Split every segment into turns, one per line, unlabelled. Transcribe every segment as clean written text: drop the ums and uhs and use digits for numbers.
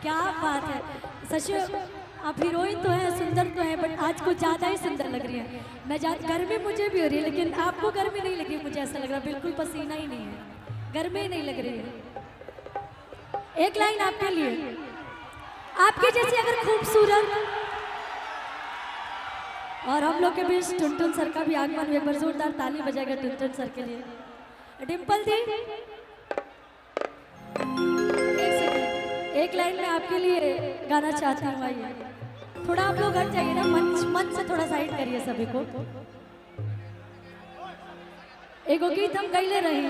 क्या बात है। सच में आप हीरोइन तो है, सुंदर तो है, बट आज कुछ ज्यादा ही सुंदर लग रही है। मैं गर्मी मुझे भी हो रही है, लेकिन आपको गर्मी नहीं लगी। मुझे ऐसा लग रहा है बिल्कुल पसीना ही नहीं है, गर्मी ही नहीं लग रही है। एक लाइन आपके लिए, आपके जैसी अगर खूबसूरत, और हम लोग के बीच टुनटुन सर का भी आगमन, एक बार जोरदार ताली बजाएगा टुनटुन सर के लिए। डिम्पल दी एक लाइन में आपके लिए गाना चाहती हूँ। आइए थोड़ा आप लोग हट जाइए ना, मंच से थोड़ा साइड करिए सभी को। एगो गीत हम गईले रही,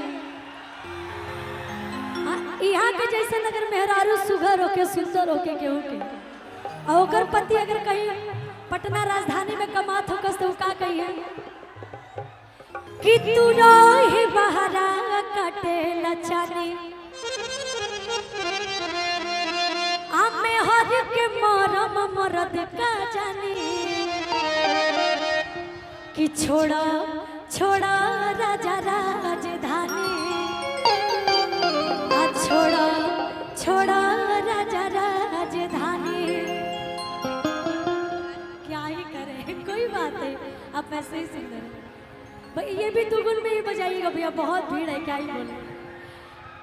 यहाँ के जैसे नगर मेहरारू सुघर होके सुंदर होके केहू के, और ओकर पति अगर कहीं पटना राजधानी में कमात होकस तो का कही है कि तू रही बहरा काटे लचानी, आमे हर के मरम मरद का जानी, कि छोड़ा छोड़ा राजा राजधानी, आ छोड़ा छोड़ा राजा राजधानी। क्या ही करें, कोई बात है, आप ऐसे ही सुंदर हैं भाई। ये भी दुगुन में ही बजाइएगा भैया, बहुत भीड़ है, क्या ही बोले।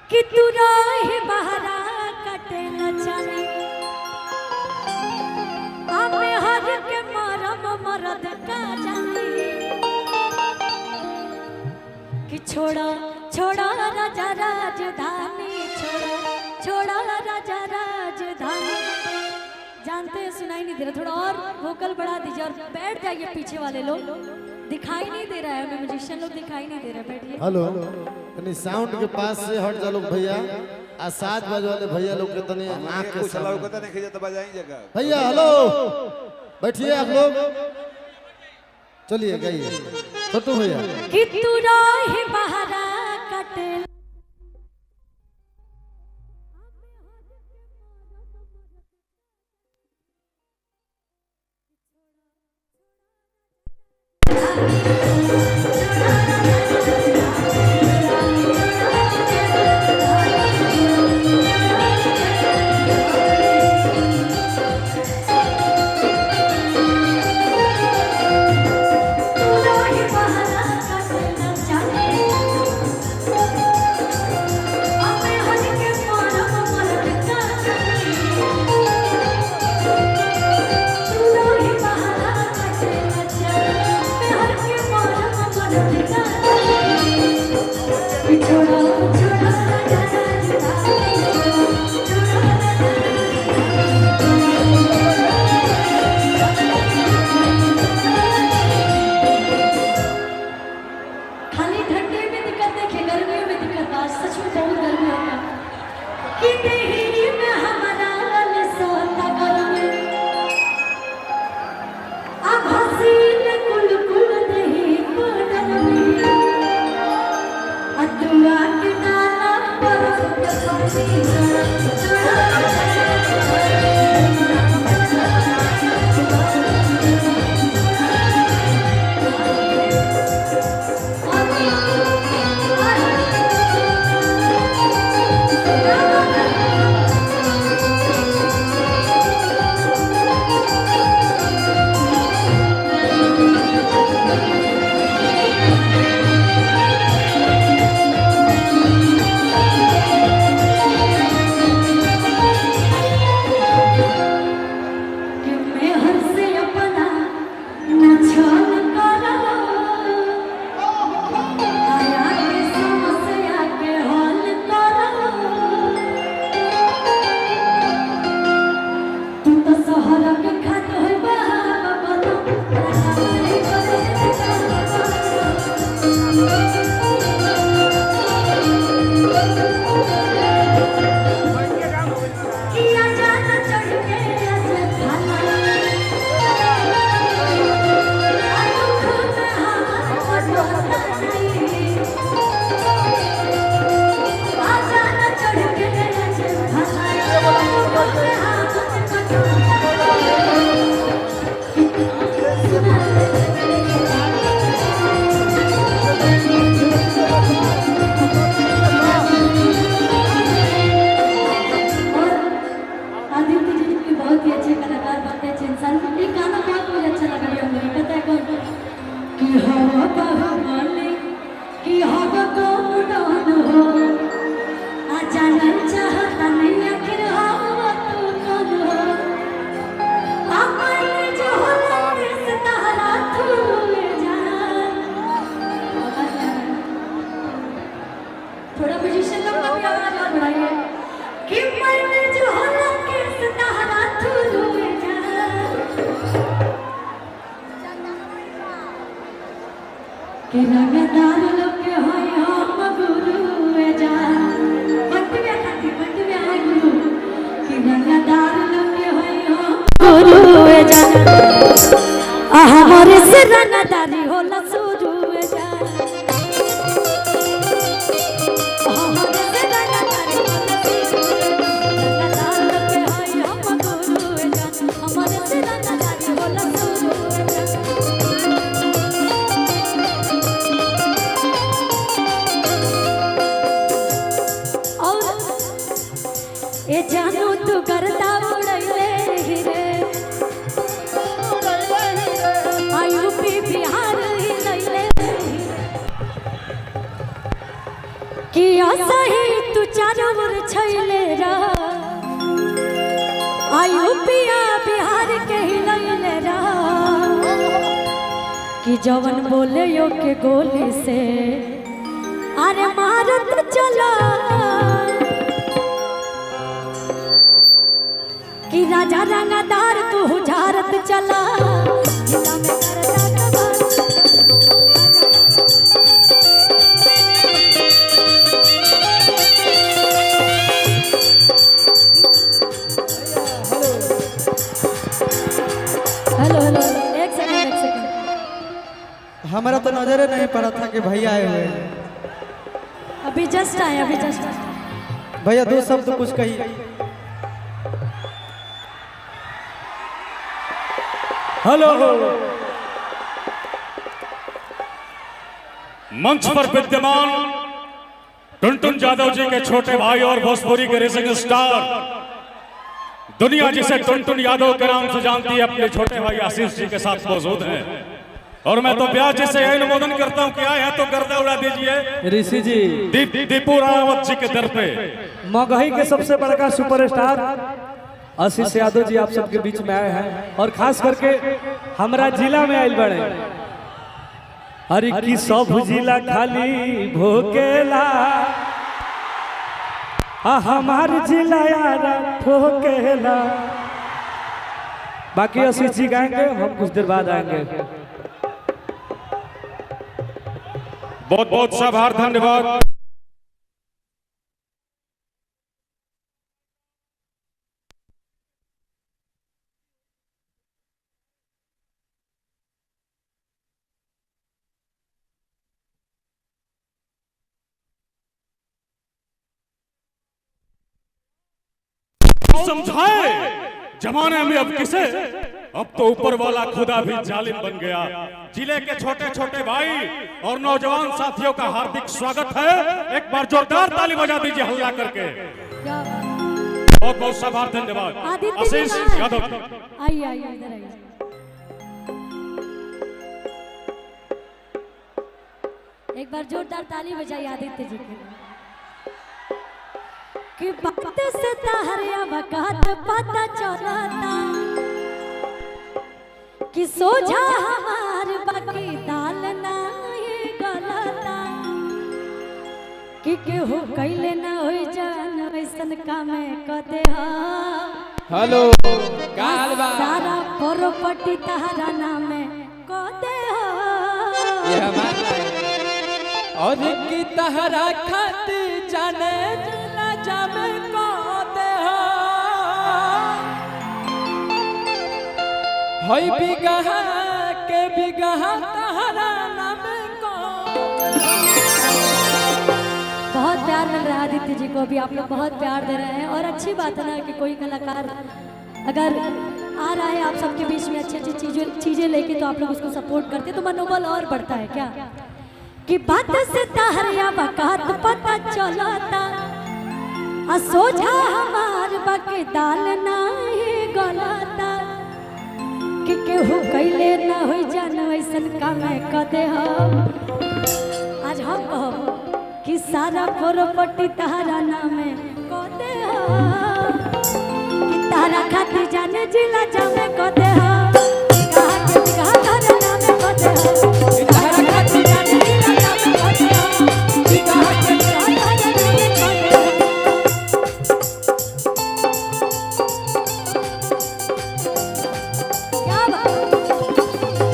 कि तू रही बहरा कटे लचानी, आमे हर के मरम मरद का जानी, कि छोड़ा छोड़ा राजा राजधानी, छोड़ा छोड़ा राजा राजधानी। जानते हैं सुनाई नहीं दे रहा, थोड़ा और वोकल बढ़ा दीजिए और बैठ जाइए। पीछे वाले लोग दिखाई नहीं दे रहा है हमें, म्यूजिशियन लोग दिखाई नहीं दे रहे, बैठिए।
हेलो, तनी साउंड के पास से हट जा लोग भैया, आ साथ बजे वाले भैया लोग के तनी आंख के
चलाओ को तने खिजा तो बजाएंगे जगह।
भैया हेलो, बैठिए आप लोग, चलिए गाइए छोटू भैया।
कि तू रही बहरा कटे हमारे से रंगदारी होला शुरू जान हमारे से रंगदारी होला रंगदार के हाय हम गुरु जान हमारे से रंगदारी होला शुरू और ए जानू तू करता उड़ैले रे यूपी बिहार ही लैले कि असही तू चारों ओर छैले रह यूपी बिहार के ही लैले रह कि जवन बोले यो के गोली से अरे मारत चला कि राजा रंगदार तू झारत चला जिला में करता कबार हेलो हेलो एक सेकंड
हमारा तो नजर ही नहीं पड़ा था कि भैया आए हुए हैं।
अभी जस्ट आए
भैया दो शब्द कुछ कहिए।
हेलो मंच पर विद्यमान टुनटुन यादव जी के छोटे भाई और भोजपुरी के रेसिंग स्टार दुनिया जिसे टुनटुन यादव के नाम से जानती है अपने छोटे भाई आशीष जी के साथ मौजूद हैं और मैं तो प्यार से यही अनुमोदन करता हूं कि आए हैं तो गर्दा उड़ा दीजिए
ऋषि जी
दीपू रावत जी के दर पे
मगही के सबसे बड़का सुपरस्टार आशीष यादव जी आप सबके बीच में आए हैं और खास करके हमारा जिला में आयल बड़े अरे की सब जिला खाली भोकेला हमार जिला यार ठोकेला बाकी आशीष जी गाएंगे हम कुछ देर बाद आएंगे।
बहुत बहुत आभार धन्यवाद। समझाए जमाने में अब किसे अब तो ऊपर वाला खुदा भी जालिम बन गया। जिले के छोटे छोटे भाई और नौजवान साथियों का हार्दिक स्वागत है। एक बार जोरदार ताली बजा दीजिए हल्ला करके। बहुत बहुत आभार धन्यवाद आशीष यादव।
आइए आइए इधर आइए। एक बार जोरदार ताली बजाइए आदित्य जी के लिए कि बात से तहरिया बकात पता चलता कि सोझा हमार बाकी दाल नहीं गलता कि केहू कैले ना होई जान वैसन काम कदे
हेलो का हाल बा
सारा प्रॉपर्टी तहरा नाम कदे
ये हमारा और की तहरा खाती जाने जिला जामे कदे होई बिगह के बिगह तहरा नाम
बहुत प्यार मिल रहा है आदित्य जी को भी। आप लोग बहुत प्यार दे रहे हैं और अच्छी बात है ना कि कोई कलाकार अगर आ रहा है आप सबके बीच में अच्छी अच्छी चीजें लेके तो आप लोग उसको सपोर्ट करते तो मनोबल और बढ़ता है क्या कि बात से तहरिया बकात पता चलता आ सोझा हमार बाकी दाल नहीं गलता कि केहू कैले ना होई जान वैसन काम कदे आज हम कहब कि सारा प्रॉपर्टी तहरा नाम कदे कि तारा खातिर जाने जिला जामे कदे कहा के कहा तारा नाम कदे तारा खातिर जाने जिला जामे कदे कहा के कहा तारा नाम कदे क्या बात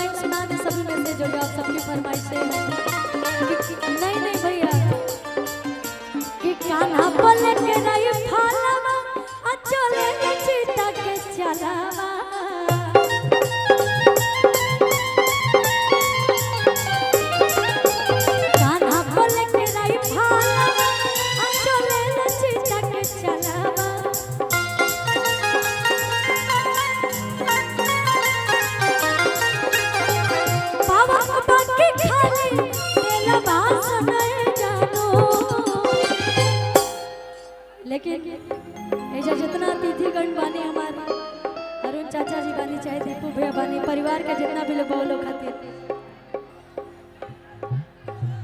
लाइन सुना दे सभी में से जो आप सबकी फरमाइशें हैं। नहीं नहीं भैया कि कान्हा बोले के नहीं फालवा चले चिता के चलावा कान्हा बोले के नहीं फालवा चले चिता के चलावा बाबा बाकी खाली तेला बास नहीं जानो लेकिन ऐसा जितना अतिथिगण बानी हमारे अरुण चाचा जी बानी चाहे दीपू भैया बानी परिवार के जितना भी लोग बोलो खातिर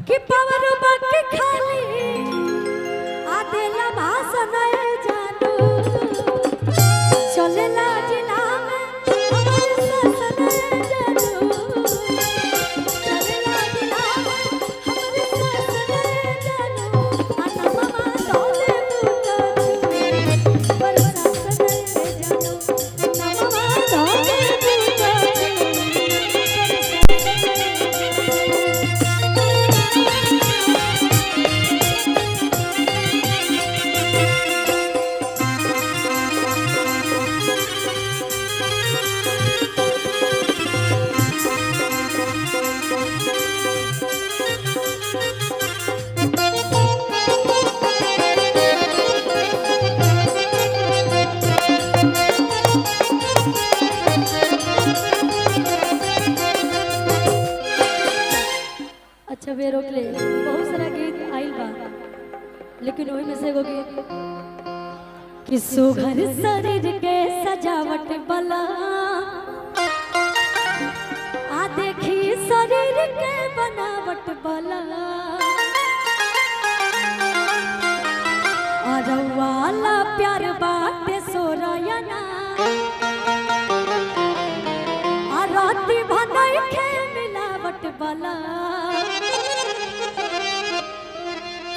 कि पावर बाकी खाली आदेला भाषण जानो चलेला जिला में हमारे शासन जानो चलेला जिला में हमारे शासन जानो आना मामा डोले बूटा पर शासन जानो आना मामा डोले बूटा अच्छा वे रोक ले बहुत सारा गीत आइल बा लेकिन वही में से एगो गीत कि सुघर शरीर के सजावट बला आ देखी शरीर के बनावट बला अरवाला प्यार बाटे सोरायना आ राती भनई के मिलावट बला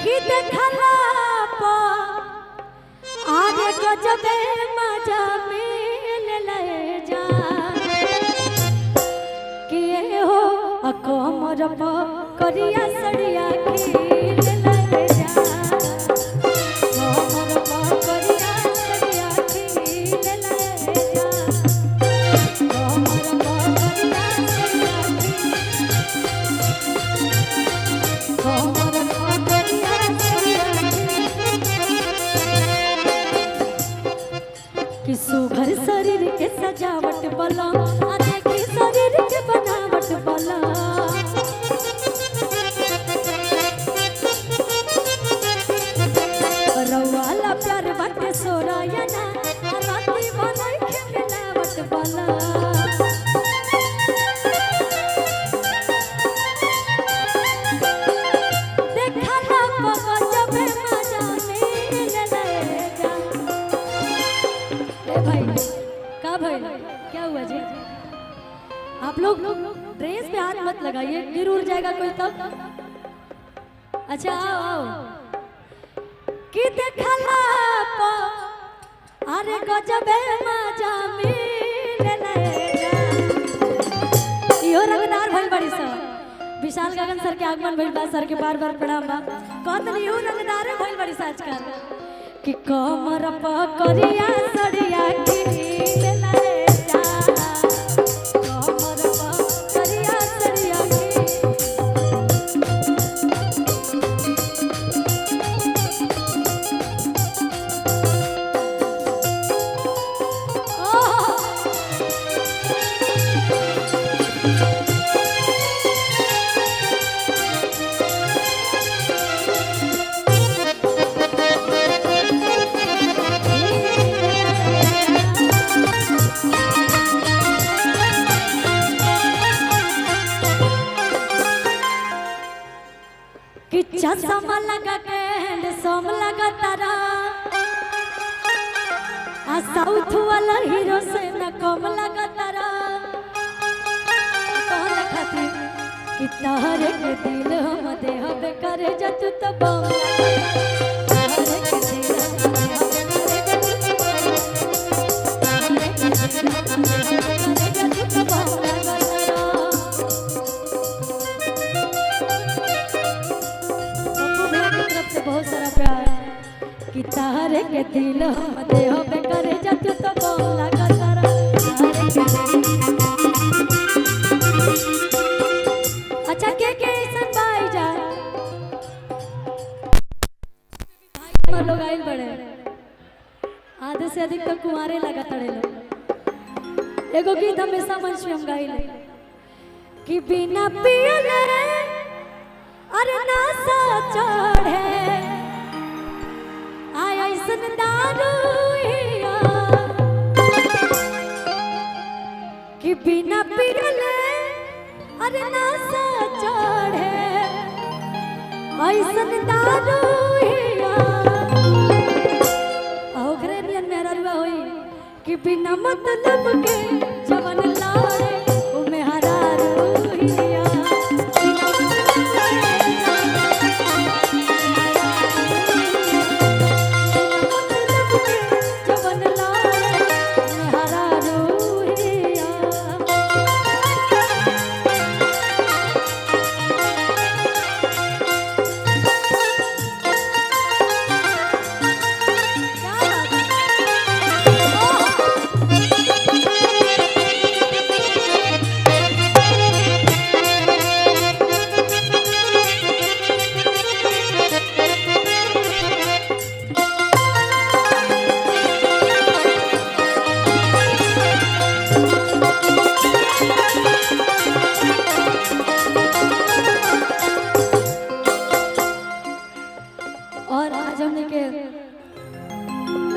कि देखला पा आरे गजबे मजा मिल ले जा कि ये हो अकमर प करिया सड़िया खिल ले जा कमर प करिया सड़िया खिल ले जा कमर प करिया सड़िया कमर प करिया कि सुघर शरीर के सजावट बला आ देखी शरीर के बनावट बला रवाला प्यार बाटे सोरायना आ राती बनई के मिलावट बला देखला पका जबे मजा मिल ले जा ए भाई का भाई क्या हुआ जी आप लोग ड्रेस पे हाथ मत लगाइए गिर उड़ जाएगा कोई तब अच्छा आओ आओ कि देखला पा अरे गजबे मजा मिल ले जा इहो रंगदार भइल बड़ी सा विशाल गगन सर के आगमन भइल बा सर के बार बार प्रणाम बा कहत इहो रंगदार भइल बड़ी सा आजकल कि कमर प करिया सड़िया खिल ले जा कमर प करिया सड़िया कि चश्मा लगा के हैंडसम लगा तारा आ साउथ वाला हीरो से न कम लगा तारा तोहरा खातिर कि तहरे के दिल हम देह बेकर जत तो बम तहरे के दिल हम देह बेकर जत तो बम लगा तारा दिल हम देह पे करे जा तू तो बोला का तारा अच्छा के ऐसन भाई जा भाई लोग आइल बड़े आधे से अधिक तो कुंवारे लगा तड़े लोग एगो गीत हमेशा मंच में हम गाइले कि बिना पियले अरे नासा चढ़े आय ऐसन दारू हिया कि बिना पियले अरे नासा चढ़े ऐसन दारू हिया ओकरे नियन मेरा रुआ होई कि बिना मतलब के जवन लाड़े उमे हरा रूहिया जवन लाड़े उमे हरा रूहिया और आज हमने के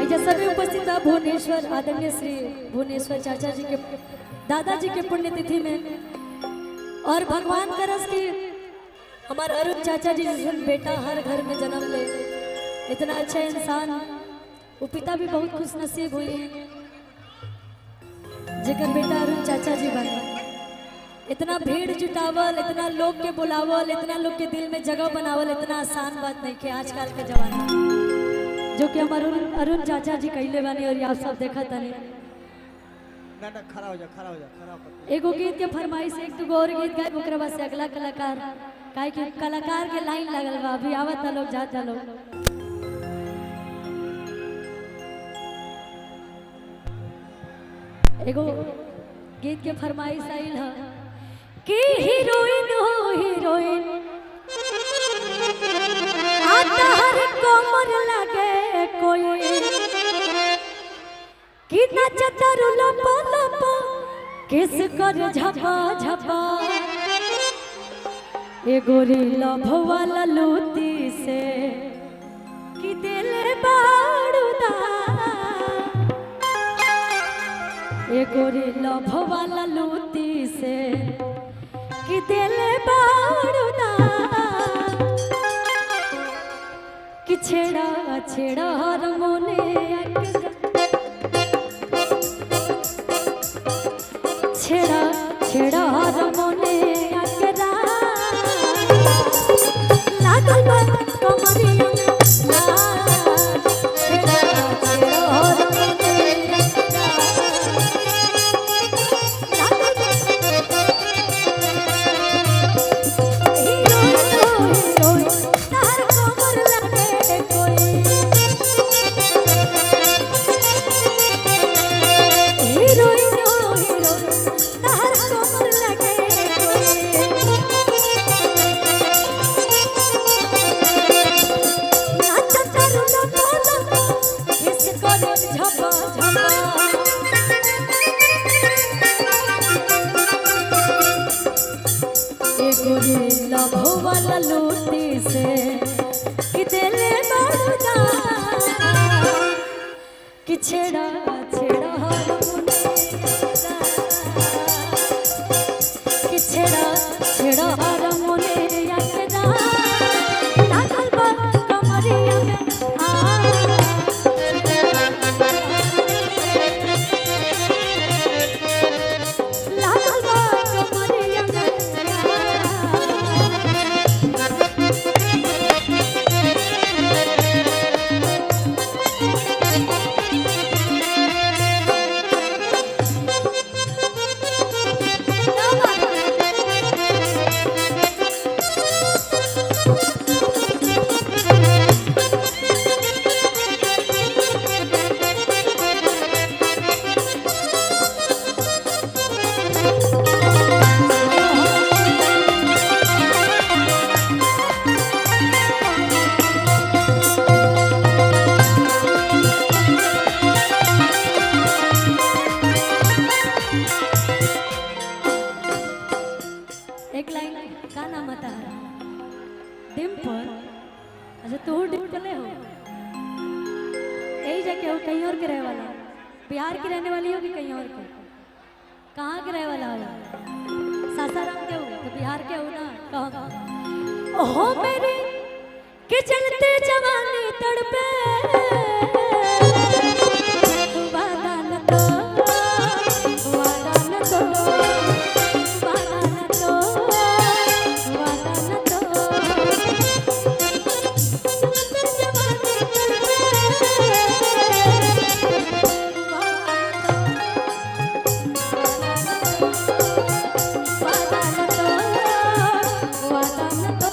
ऐसा सभी उपस्थित है भुवनेश्वर आदरणीय श्री भुवनेश्वर चाचा जी के दादाजी के पुण्यतिथि में और भगवान करस की हमारे अरुण चाचा जी जिस बेटा हर घर में जन्म ले इतना अच्छा इंसान वो पिता भी बहुत खुश नसीब हुई है जेकर बेटा अरुण चाचा जी बना इतना भीड़ जुटावल इतना लोग के बुलावल इतना लोग के दिल में जगह बनावल इतना आसान बात नहीं कि आजकल के जमाना जो कि हमारे अरुण चाचा जी कहले बानी और आप सब देखा तनी
ना खड़ा हो जा खड़ा हो जा
एगो गीत के फरमाइश एक दो और गीत गाए ओकरा बाद से अगला कलाकार काहे कि कलाकार के लाइन लगल बा अभी आवत लोग जा लोग एगो गीत के फरमाइश आइल है कि हीरोइन हो हीरोइन आता हर कोमर लगे कोई कि नचता रुला लपा किस कर झपा झपा ए गोरी लभ वाला लूटी से कि दिल बाड़ूदा ए गोरी लभ वाला लूटी से कि दिल बाड़ूदा कि छेड़ा छेड़ा हर मोने छेड़ा छेड़ा हर मोने अकरा लागल बा कमरिया छेड़ा छेड़ा हर मोने वाला लूटी से कि दिल बाड़ूदा कि छेड़ा छेड़ा हर मुने कि छेड़ा छेड़ा हर मुने अकरा लागल बा कमरिया में लागल बा कमरिया में एक लाइन का नाम आता है डिम्पल। अच्छा तू डिम्पल हो, यही जगह हो, कहीं और के रहे वाला, बिहार की रहने वाली हो कि कहीं और के? कहाँ के रहे वाला हो? सासाराम के हो तो बिहार के हो ना? कहाँ? ओहो मेरी के चलते जवानी तड़पे वादा न दो, वादा न दो, वादा न दो, वादा न दो। जवानी वादा न दो, वादा न दो।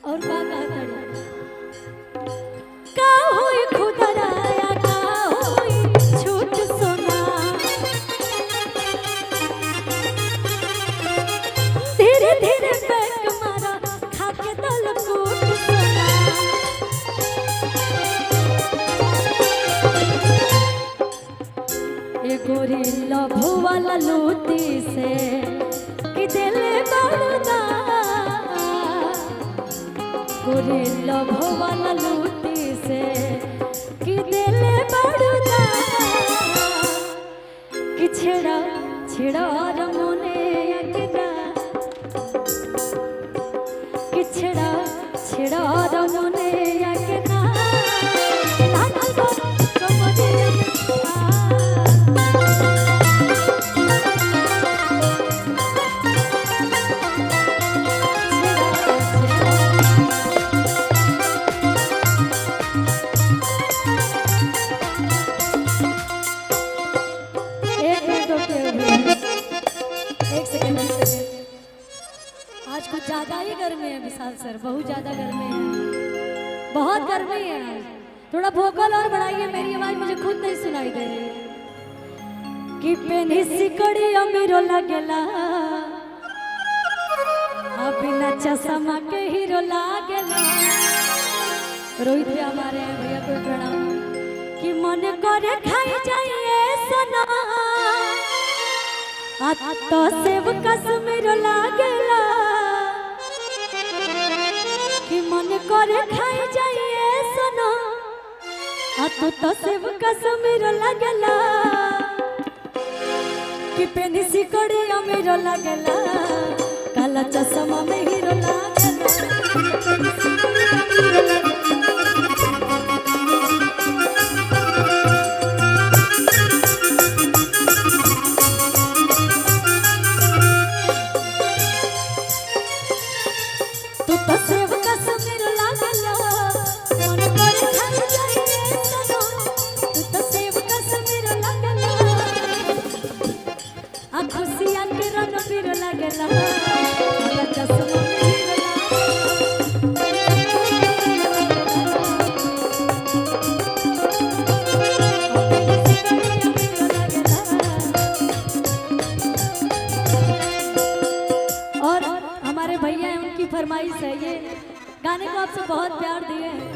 और का होई खुदराया, का होई झूठ सुना, धीरे धीरे बैक मारा खाके दल कूट सुना। ए गोरी लभो वाला लूटी से कि दिल बड़दा, गोरी लभो वाला लूटी से कि दिल बड़दा, कि छेड़ा छेड़ा रमोने अकरा, कि छेड़ा छेड़ा रमोने अकरा, लाना तो कमरे अकरा। एक सेकंड। आज कुछ ज्यादा ही गर्मी है विशाल सर, बहुत ज्यादा गर्मी है, बहुत गर्मी है आज। थोड़ा वोकल और बढ़ाइए, मेरी आवाज मुझे खुद नहीं सुनाई दे रही। कि पेनी सिकड़ी अमीरो लगेला, बिना चश्मा के हीरो लागेला। रोहित भी हमारे हैं भैया, कोई प्रणाम। कि मन करे खाई जाइए सोना, तो सेब कश्मीर लागेला। कि मन करे खाई जाइए सोना, तो सेब कश्मीर लागेला। कि पेनी सिकड़ी अमीर लागेला, काला चश्मा में हीरो लागेला। तू तो सेब कश्मीर लागेला, मन करे खाई जाइए सोना, तू तो सेब कश्मीर लागेला। आ खुशियाँ के रंग पीर लागेला, काला चश्मा में हीरो लागेला। और हमारे भैया हैं, उनकी फरमाइश है, ये गाने को आपसे बहुत प्यार दिए हैं।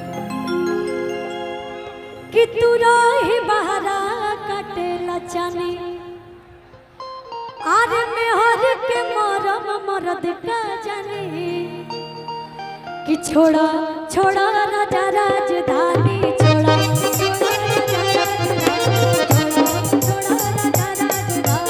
कि तू रही बहरा कटेला चानी, आरे में हर के मरम मरद का जानी। कि छोड़ा छोड़ा राजा राजधानी, छोड़ा छोड़ा राजा राजधानी, छोड़ा छोड़ा राजा राजधानी, छोड़ा।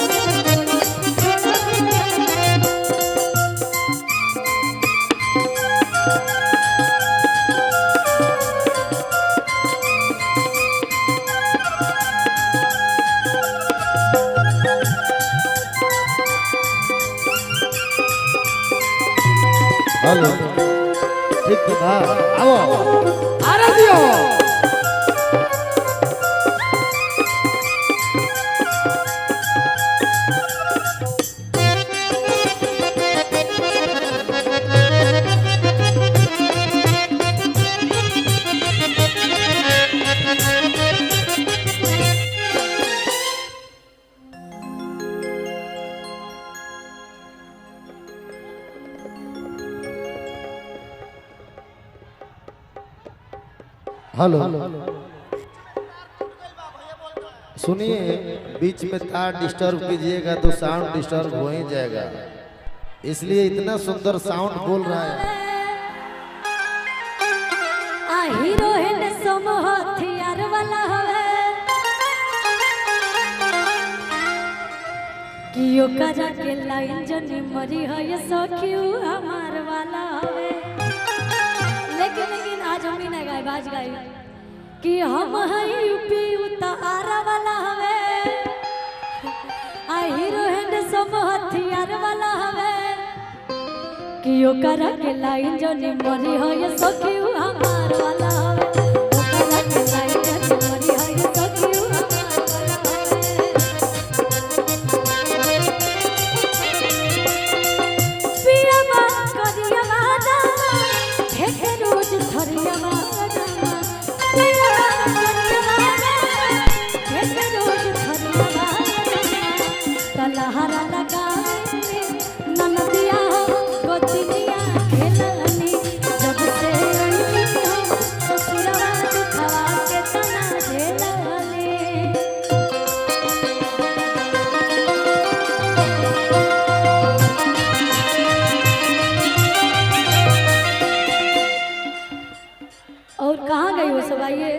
हेलो ठीक था, आओ
आरा दियो।
हेलो सुनिए, बीच में तार डिस्टर्ब कीजिएगा तो साउंड डिस्टर्ब हो ही जाएगा, इसलिए इतना सुंदर साउंड बोल रहा है।
आ हीरो हेड समूह हथियार वाला हवे कि ओकरा के लाइन जनी मरी है ये सखियो हमार वाला हवे। लेकिन आज हम ही ना गाए, बाज गाए कि हम है यूपी उतारा वाला हवे। आ हीरो हेड समूह हथियार वाला हवे कि ओकरा के लाइन जनी मरी है ये सखियो हमार वाला हवे। ओकरा के लाइन जनी मरी है ये सखियो हमार वाला हवे। पिया बात करिया वादा हेके रोज धरिया वादा। पिया बात करिया वादा हेके रोज धरिया वादा। तलहरा लगावे ननदिया हो गोतिनिया खेलनी जब से आई हो ससुरवा दुखवा के तना झेलनी। और कहाँ गई हो सब? आइए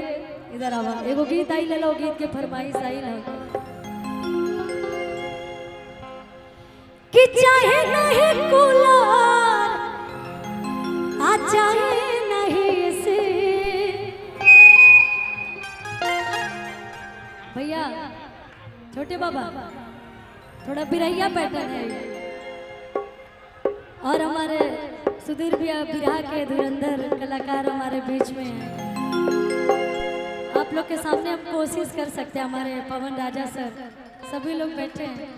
इधर आवा, एगो गीत आई ले लो, गीत के फरमाइश आई लो कि चाहे नहीं कूलर आ चाहे नहीं एसी। भैया छोटे बाबा थोड़ा बिरहिया पैटर्न है और हमारे सुधीर भैया बिरहा के धुरंधर कलाकार हमारे बीच में हैं। आप लोग के सामने हम कोशिश कर सकते हैं, हमारे पवन राजा सर सभी लोग बैठे हैं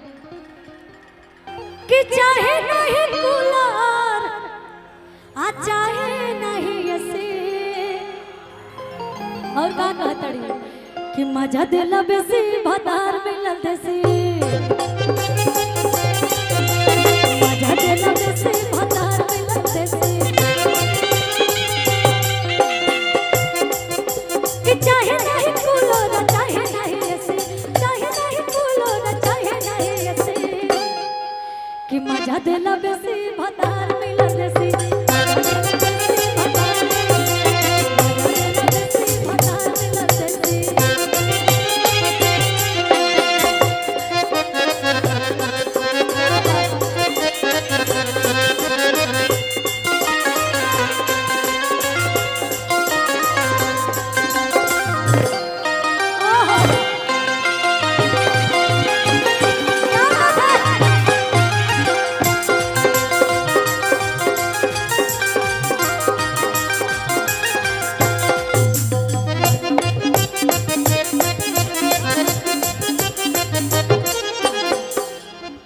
कि चाहे नहीं कूलर आ चाहे नहीं एसी। और का कहतड़ी कि मजा दिल बेसी भतार मिलल देसी। मजा दिल बेसी भतार मिलल देसी। कि चाहे नहीं कूलर चाहे नहीं एसी। चाहे नहीं कूलर चाहे नहीं एसी। कि मजा दिल बेसी भतार मिलल देसी।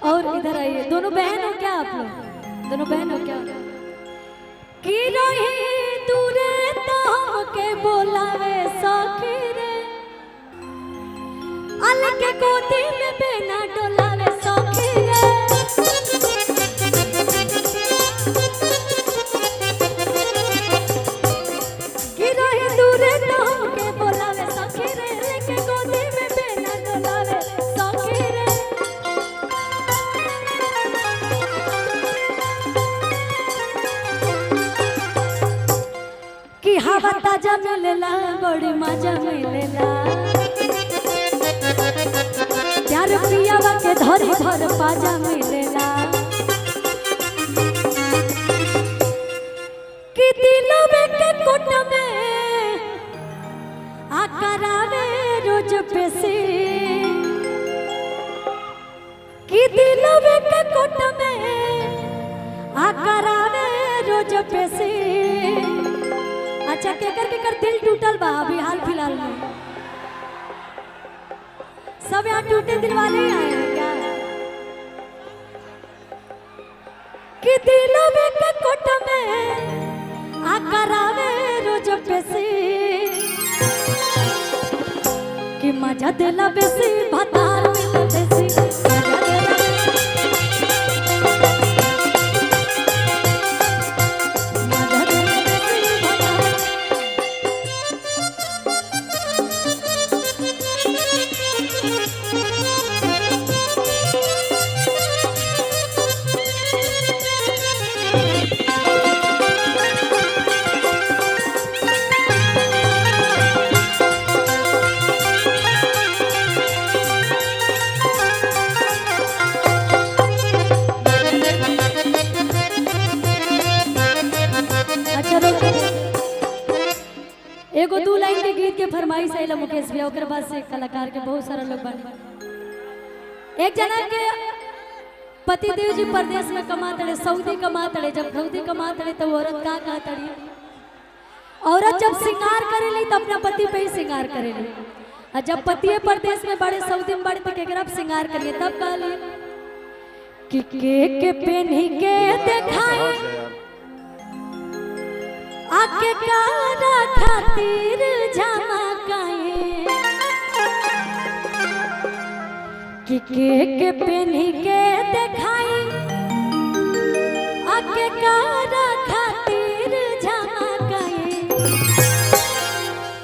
और इधर आइए, दोनों बहन हो क्या आप लोग? दोनों बहन हो क्या? कि रही दूरे तो हमके बोलावे सखी रे। अलग के गोदी में बेना डोलावे सखी रे। कि रही दूरे तो हमके बोलावे सखी रे। अलग के गोदी में बेना डोलावे सखी रे। कि हवा ताजा मिलेला बड़ी मजा मिलेला। प्यार पियावा के धरी धर पाजा मिलेला। कि दिलवे के कोट में आकरावे रोज पेशी। कि दिलवे के कोट में आकरावे रोज पेशी। अच्छा केकर दिल टूटल बा अभी हाल फिलहाल में? सब यहाँ टूटे दिल वाले ही आए हैं क्या? कि दिलों में के कोट में आकरावे रोज पेशी। कि मजा दिला बेसी भतार मिलल देसी। मजा दिला बेसी भतार। के फरमाइश आइला मुकेश भैया, ओकर बाद से कलाकार के बहुत सारा लोग बने। एक जना के पति देव जी परदेश में कमाते, सऊदी कमाते। जब सऊदी कमाते तो औरत का कहतड़ी, औरत जब श्रृंगार करेली तो अपना पति पे ही श्रृंगार करेली। और जब पति परदेश में बड़े सऊदी में बड़े तो केकरा श्रृंगार करिए, तब कहली कि के पेन्ही के देखाई आके कारा खातिर झमकाए, कि के पेन्ही के देखाई आके कारा खातिर झमकाए।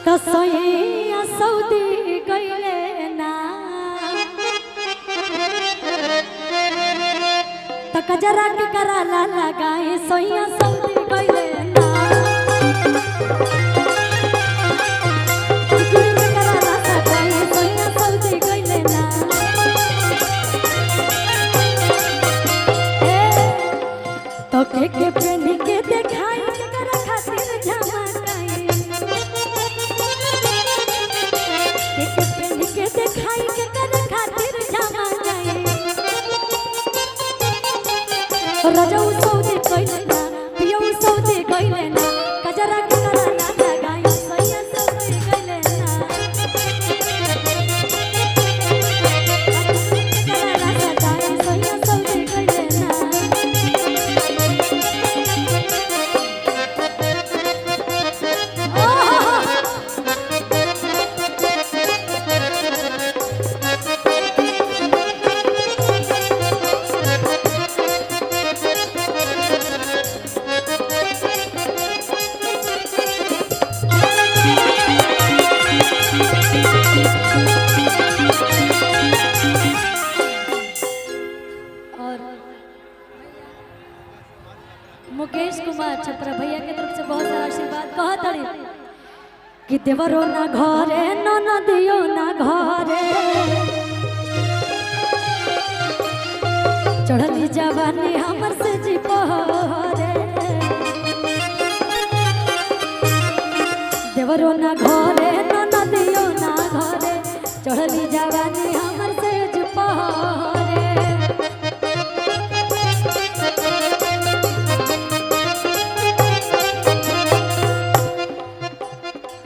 कसैया सऊदी गइले ना त कजरा के कराला लगाए, सैया सऊदी गइले ना तो के पेन्ही के देखाई केकरा खातिर झमकाई, के पेन्ही के देखाई केकरा खातिर झमकाई। रजऊ सऊदी गइले ना, पियऊ सऊदी गइले ना, कजरा के कराला लगाई, सैया सऊदी गइले ना। कराला लगाई, सैया सऊदी गइले ना। मुकेश कुमार छपरा भैया के तरफ से बहुत सारा आशीर्वाद। कहतड़ी कि देवरो ना घरे ननदियो ना घरे, चढ़ली जवानी हमर से जी पहरे। देवरो ना घरे ननदियो ना घरे, चढ़ली जवानी हमर से जी पहरे।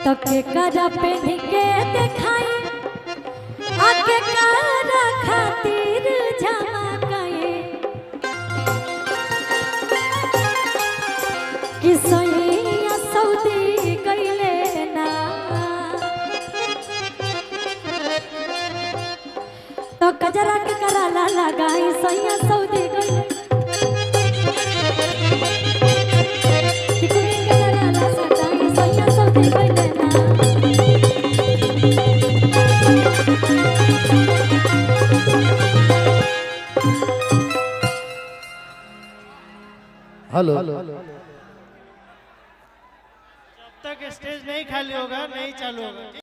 तके करा पेन्ही के देखाई आके करा खातिर झमकाए, कि सैया सऊदी गइले ना तो कजरा के कराला लगाई, सैया सऊदी गइले।
हेलो,
जब तक स्टेज नहीं खाली होगा नहीं चालू होगा।